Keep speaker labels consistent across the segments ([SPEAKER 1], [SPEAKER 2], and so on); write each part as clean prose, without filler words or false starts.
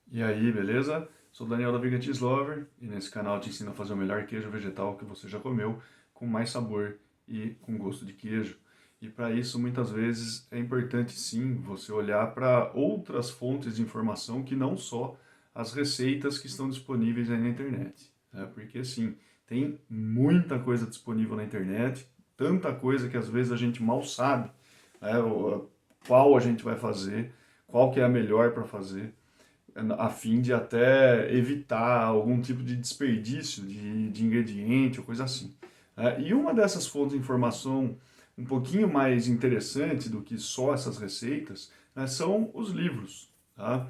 [SPEAKER 1] E aí, beleza? Sou o Daniel da Vegan Lover e nesse canal eu te ensino a fazer o melhor queijo vegetal que você já comeu, com mais sabor e com gosto de queijo. E para isso, muitas vezes, é importante sim você olhar para outras fontes de informação que não só as receitas que estão disponíveis aí na internet. Né? Porque sim, tem muita coisa disponível na internet, tanta coisa que às vezes a gente mal sabe, né, qual a gente vai fazer, qual que é a melhor para fazer a fim de até evitar algum tipo de desperdício de ingrediente ou coisa assim. E uma dessas fontes de informação um pouquinho mais interessante do que só essas receitas, né, são os livros. Tá?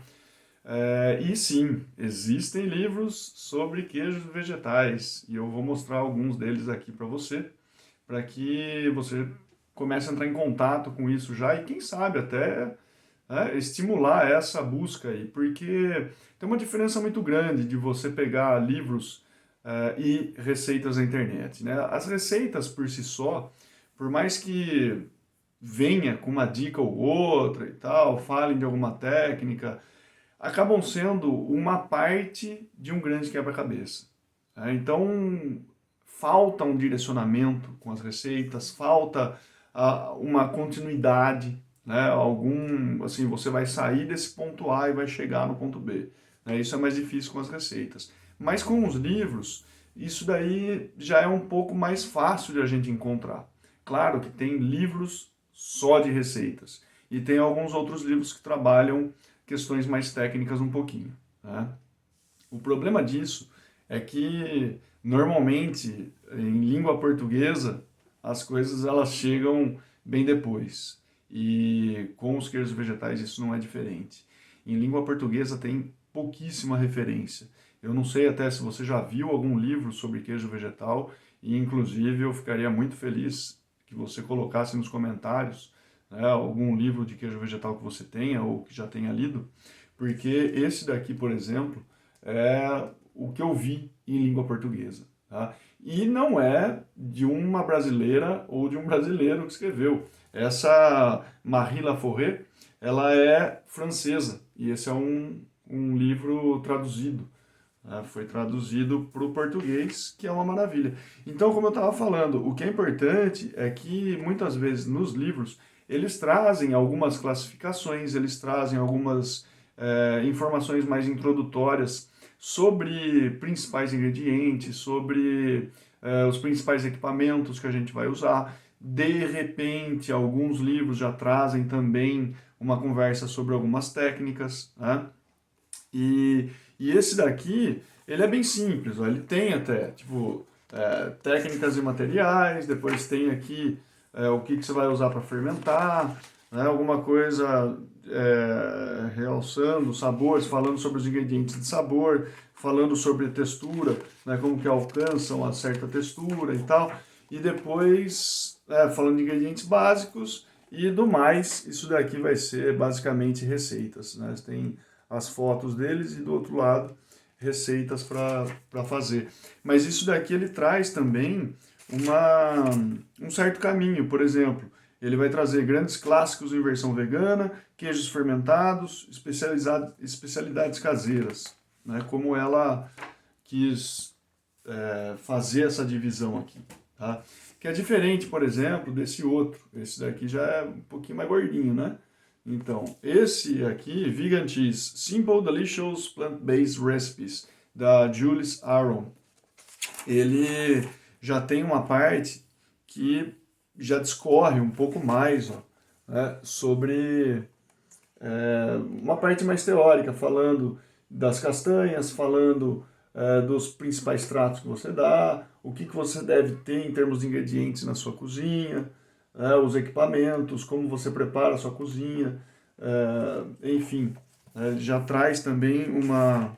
[SPEAKER 1] E sim, existem livros sobre queijos vegetais e eu vou mostrar alguns deles aqui para que você comece a entrar em contato com isso já e quem sabe até estimular essa busca aí, porque tem uma diferença muito grande de você pegar livros e receitas na internet, né? As receitas por si só, por mais que venha com uma dica ou outra e tal, falem de alguma técnica, acabam sendo uma parte de um grande quebra-cabeça. Então, falta um direcionamento com as receitas, falta uma continuidade, né? Algum, assim, você vai sair desse ponto A e vai chegar no ponto B. Né? Isso é mais difícil com as receitas. Mas com os livros, isso daí já é um pouco mais fácil de a gente encontrar. Claro que tem livros só de receitas e tem alguns outros livros que trabalham questões mais técnicas um pouquinho. Né? O problema disso é que normalmente em língua portuguesa as coisas elas chegam bem depois e com os queijos vegetais isso não é diferente. Em língua portuguesa tem pouquíssima referência. Eu não sei até se você já viu algum livro sobre queijo vegetal e inclusive eu ficaria muito feliz que você colocasse nos comentários, né, algum livro de queijo vegetal que você tenha ou que já tenha lido, porque esse daqui, por exemplo, é o que eu vi em língua portuguesa. Tá? E não é de uma brasileira ou de um brasileiro que escreveu. Essa Marie Laforêt, ela é francesa e esse é um livro traduzido. Né? Foi traduzido para o português, que é uma maravilha. Então, como eu estava falando, o que é importante é que muitas vezes nos livros eles trazem algumas classificações, eles trazem algumas informações mais introdutórias sobre principais ingredientes, sobre os principais equipamentos que a gente vai usar. De repente, alguns livros já trazem também uma conversa sobre algumas técnicas, né? E, e esse daqui, ele é bem simples, ó. Ele tem até, tipo, técnicas e materiais, depois tem aqui o que você vai usar para fermentar, né? Alguma coisa realçando sabores, falando sobre os ingredientes de sabor, falando sobre textura, né? Como que alcançam a certa textura e tal. E depois, falando de ingredientes básicos e do mais, isso daqui vai ser basicamente receitas, né? Tem as fotos deles e do outro lado receitas para fazer. Mas isso daqui ele traz também um certo caminho, por exemplo, ele vai trazer grandes clássicos em versão vegana, queijos fermentados, especialidades caseiras, né? Como ela quis fazer essa divisão aqui, tá? Que é diferente, por exemplo, desse outro. Esse daqui já é um pouquinho mais gordinho, né? Então, esse aqui, Vegan Cheese, Simple Delicious Plant-Based Recipes, da Jules Aron, ele já tem uma parte que já discorre um pouco mais, ó, né, sobre uma parte mais teórica, falando das castanhas, falando dos principais tratos que você dá, o que você deve ter em termos de ingredientes na sua cozinha, os equipamentos, como você prepara a sua cozinha, enfim, já traz também uma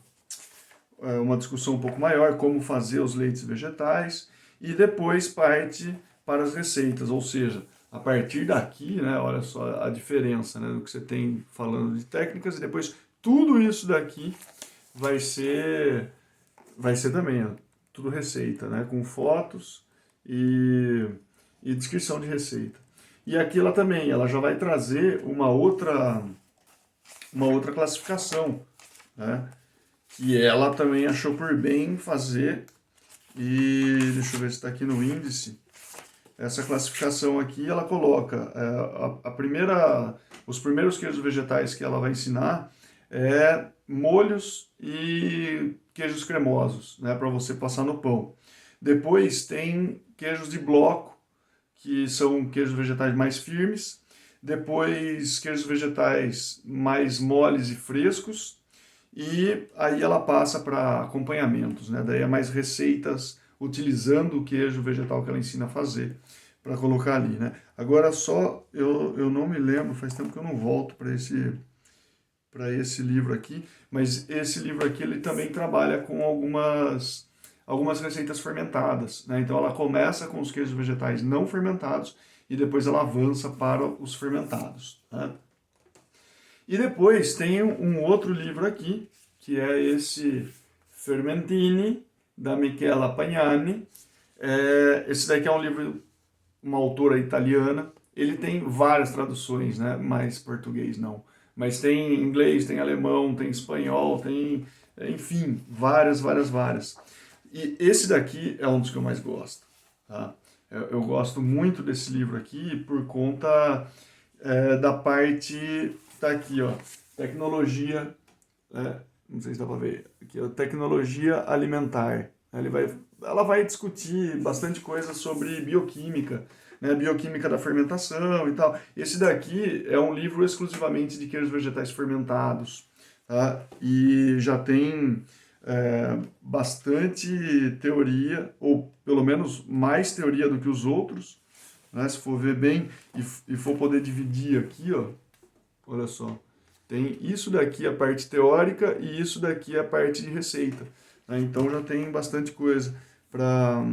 [SPEAKER 1] discussão um pouco maior, como fazer os leites vegetais, e depois parte para as receitas, ou seja, a partir daqui, né, olha só a diferença, né, do que você tem falando de técnicas, e depois tudo isso daqui vai ser, vai ser também, ó, tudo receita, né, com fotos e descrição de receita. E aqui ela também, ela já vai trazer uma outra classificação, né? Que ela também achou por bem fazer, e deixa eu ver se está aqui no índice. Essa classificação aqui, ela coloca os primeiros queijos vegetais que ela vai ensinar é molhos e queijos cremosos, né, para você passar no pão. Depois tem queijos de bloco, que são queijos vegetais mais firmes. Depois queijos vegetais mais moles e frescos. E aí ela passa para acompanhamentos, né? Daí é mais receitas utilizando o queijo vegetal que ela ensina a fazer para colocar ali, né? Agora só eu não me lembro, faz tempo que eu não volto para esse livro aqui, mas esse livro aqui ele também trabalha com algumas receitas fermentadas, né? Então ela começa com os queijos vegetais não fermentados e depois ela avança para os fermentados, né? E depois tem um outro livro aqui, que é esse Fermentini, da Michela Pagnani. Esse daqui é um livro, uma autora italiana. Ele tem várias traduções, né? Mais português não. Mas tem inglês, tem alemão, tem espanhol, tem, enfim, várias. E esse daqui é um dos que eu mais gosto, tá? Eu gosto muito desse livro aqui por conta da parte. Tá aqui, ó, tecnologia, não sei se dá para ver, aqui, ó, tecnologia alimentar. Ela vai discutir bastante coisa sobre bioquímica, né, bioquímica da fermentação e tal. Esse daqui é um livro exclusivamente de queijos vegetais fermentados, tá? E já tem bastante teoria, ou pelo menos mais teoria do que os outros, né, se for ver bem e for poder dividir aqui, ó. Olha só, tem isso daqui a parte teórica e isso daqui a parte de receita, né? Então já tem bastante coisa para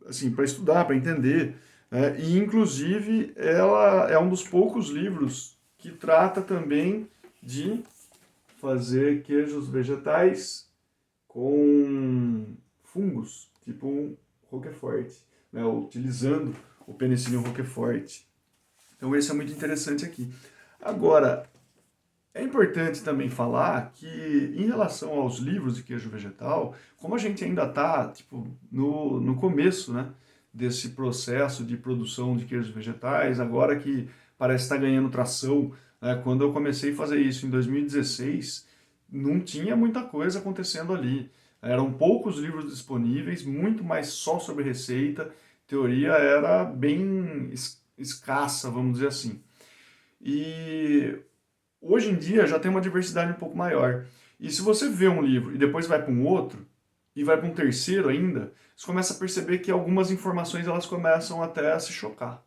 [SPEAKER 1] assim, para estudar, para entender, né? E inclusive ela é um dos poucos livros que trata também de fazer queijos vegetais com fungos, tipo um Roquefort, né? Utilizando o penicillium Roquefort. Então esse é muito interessante aqui. Agora, é importante também falar que, em relação aos livros de queijo vegetal, como a gente ainda está tipo, no começo, né, desse processo de produção de queijos vegetais, agora que parece estar ganhando tração, né, quando eu comecei a fazer isso em 2016, não tinha muita coisa acontecendo ali. Eram poucos livros disponíveis, muito mais só sobre receita, teoria era bem escassa, vamos dizer assim. E hoje em dia já tem uma diversidade um pouco maior. E se você vê um livro e depois vai para um outro, e vai para um terceiro ainda, você começa a perceber que algumas informações elas começam até a se chocar,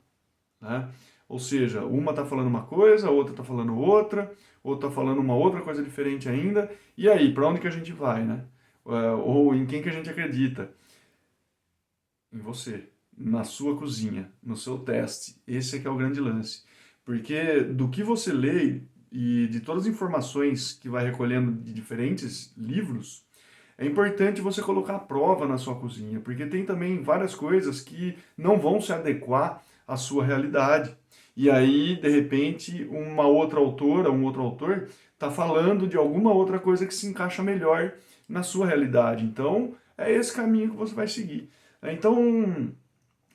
[SPEAKER 1] né? Ou seja, uma está falando uma coisa, a outra está falando outra está falando uma outra coisa diferente ainda, e aí, para onde que a gente vai, né? Ou em quem que a gente acredita? Em você, na sua cozinha, no seu teste. Esse é que é o grande lance. Porque do que você lê e de todas as informações que vai recolhendo de diferentes livros, é importante você colocar à prova na sua cozinha, porque tem também várias coisas que não vão se adequar à sua realidade. E aí, de repente, uma outra autora, um outro autor, está falando de alguma outra coisa que se encaixa melhor na sua realidade. Então, é esse caminho que você vai seguir. Então,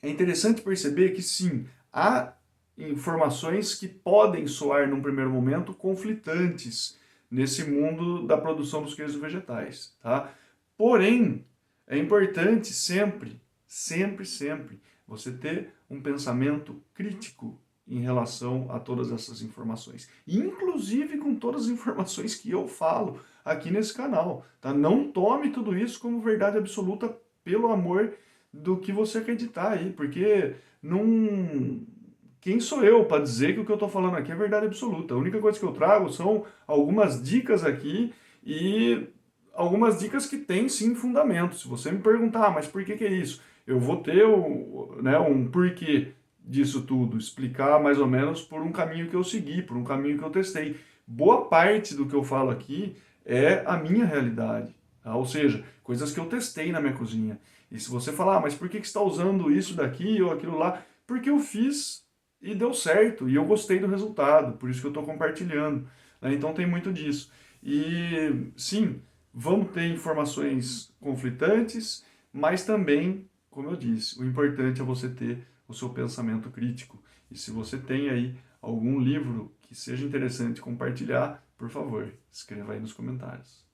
[SPEAKER 1] é interessante perceber que sim, há informações que podem soar num primeiro momento conflitantes nesse mundo da produção dos queijos vegetais, tá? Porém, é importante sempre você ter um pensamento crítico em relação a todas essas informações, inclusive com todas as informações que eu falo aqui nesse canal, tá? Não tome tudo isso como verdade absoluta, pelo amor do que você acreditar aí, porque não. Quem sou eu para dizer que o que eu estou falando aqui é verdade absoluta? A única coisa que eu trago são algumas dicas aqui e algumas dicas que têm sim fundamento. Se você me perguntar, mas por que é isso? Eu vou ter um porquê disso tudo, explicar mais ou menos por um caminho que eu segui, por um caminho que eu testei. Boa parte do que eu falo aqui é a minha realidade, tá? Ou seja, coisas que eu testei na minha cozinha. E se você falar, mas por que você está usando isso daqui ou aquilo lá? Porque eu fiz e deu certo, e eu gostei do resultado, por isso que eu estou compartilhando, né? Então tem muito disso. E sim, vão ter informações conflitantes, mas também, como eu disse, o importante é você ter o seu pensamento crítico. E se você tem aí algum livro que seja interessante compartilhar, por favor, escreva aí nos comentários.